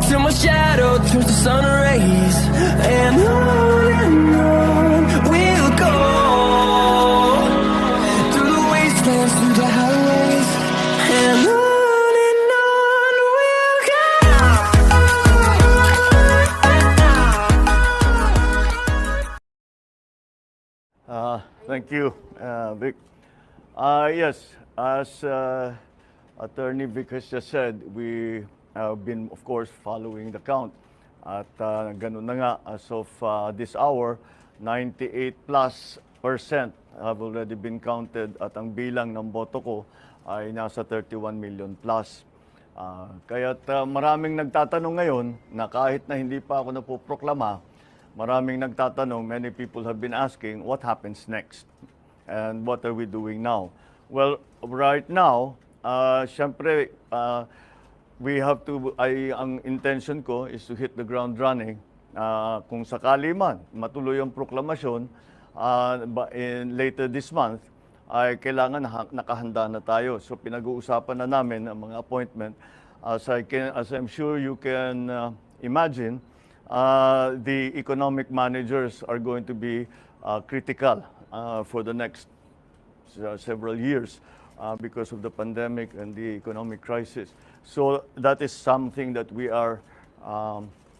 till my shadow turns to sun rays, and on we'll go, through the wastelands, through the highways, and on we'll go. Thank you, Vic. Yes, as Attorney Vic has just said, we have been, of course, following the count. At ganun na nga, as of this hour, 98+% have already been counted at ang bilang ng boto ko ay nasa 31 million plus. Kaya't maraming nagtatanong ngayon na kahit na hindi pa ako napoproklama, maraming nagtatanong, many people have been asking, what happens next? And what are we doing now? Well, right now, syempre, we have to, ang intention ko is to hit the ground running. Kung sakali man, matuloy ang proklamasyon later this month, ay kailangan nakahanda na tayo. So pinag-uusapan na namin ang mga appointment. As I'm sure you can imagine, the economic managers are going to be critical for the next several years because of the pandemic and the economic crisis. So that is something that we are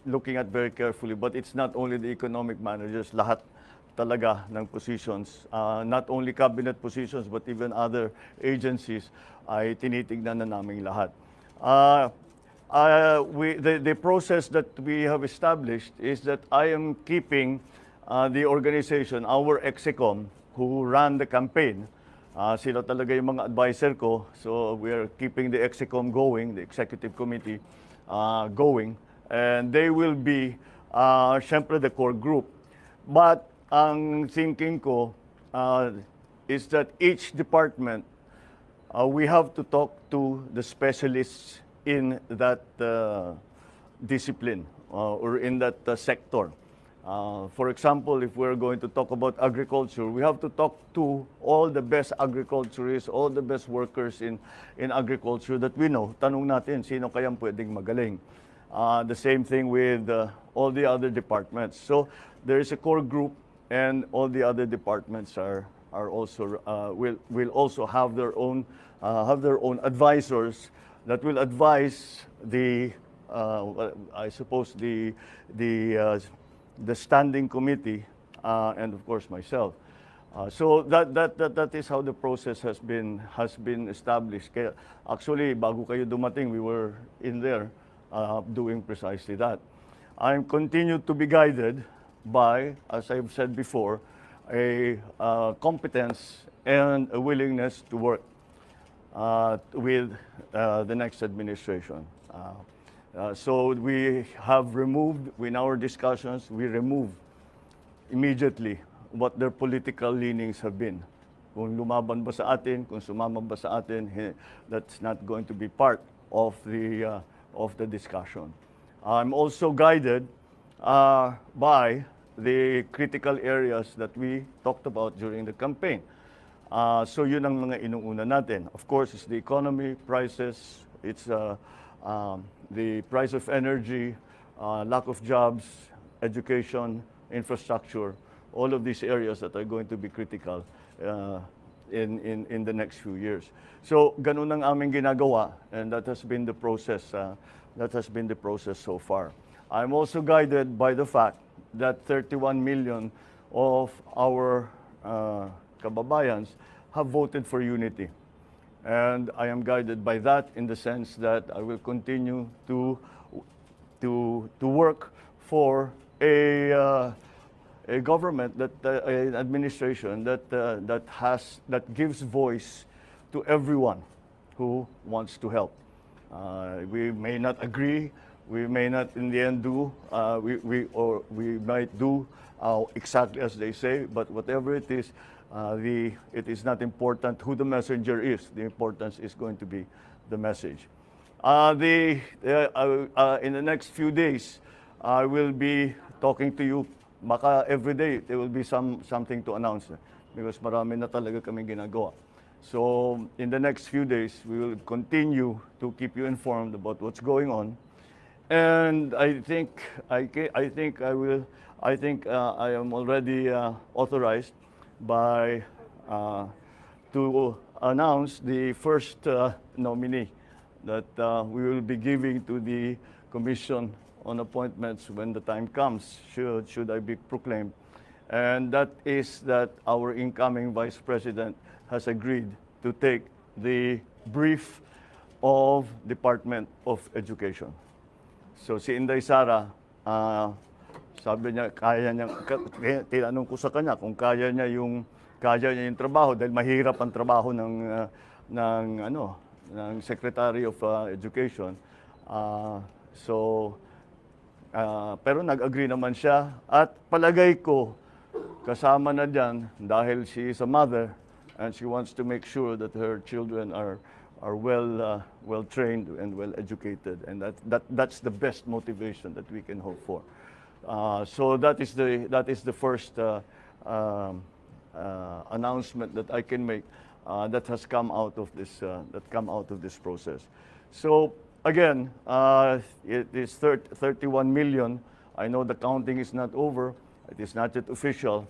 looking at very carefully. But it's not only the economic managers, lahat talaga ng positions, not only cabinet positions, but even other agencies, ay tinitignan na namin lahat. The process that we have established is that I am keeping the organization, our EXECOM, who ran the campaign. Sila talaga yung mga advisor ko. So we are keeping the EXECOM going, the executive committee going. And they will be, syempre, the core group. But ang thinking ko is that each department, we have to talk to the specialists in that discipline or in that sector. For example, if we're going to talk about agriculture, we have to talk to all the best agriculturists, all the best workers in agriculture that we know. Tanong natin, sino kayang pwedeng magaling? The same thing with all the other departments. So there is a core group, and all the other departments are also will also have their own advisors that will advise the I suppose the standing committee and of course myself. So that is how the process has been established. Kaya actually, bago kayo dumating, we were in there doing precisely that. I'm continued to be guided by, as I've said before, a competence and a willingness to work with the next administration. So we have removed, in our discussions, we removed immediately what their political leanings have been. Kung lumaban ba sa atin, kung sumama ba sa atin, that's not going to be part of the discussion. I'm also guided by the critical areas that we talked about during the campaign. So yun ang mga inuuna natin. Of course, it's the economy, prices, it's the price of energy, lack of jobs, education, infrastructure, all of these areas that are going to be critical in the next few years. So ganun ang aming ginagawa, and that has been the process. That has been the process so far. I'm also guided by the fact that 31 million of our kababayans have voted for unity. And I am guided by that in the sense that I will continue to work for a government, an administration that gives voice to everyone who wants to help. We may not agree. We may not, in the end, do. We might do exactly as they say. But whatever it is not important who the messenger is. The importance is going to be the message. In the next few days, I will be talking to you. Maka every day there will be something to announce because marami na talaga kami ginagawa. So in the next few days, we will continue to keep you informed about what's going on. And I think I am already authorized by to announce the first nominee that we will be giving to the Commission on Appointments when the time comes, should I be proclaimed. And that is that our incoming Vice President has agreed to take the brief of Department of Education. So si Inday Sara, sabi niya tinanong ko sa kanya kung kaya niya yung trabaho dahil mahirap ang trabaho ng ano ng Secretary of Education. Pero nag-agree naman siya at palagay ko kasama na diyan dahil she is a mother and she wants to make sure that her children are well trained and well educated, and that's the best motivation that we can hope for. So that is the first announcement that I can make that has come out of this process. So again, it is 31 million. I know the counting is not over. It is not yet official,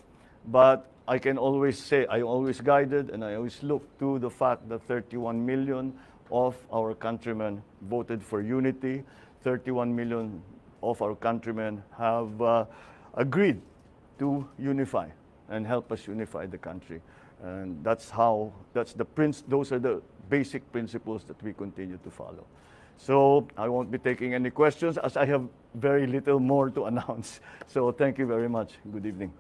but I can always say, I always guided and I always look to the fact that 31 million of our countrymen voted for unity. 31 million of our countrymen have agreed to unify and help us unify the country. And those are the basic principles that we continue to follow. So I won't be taking any questions as I have very little more to announce. So thank you very much. Good evening.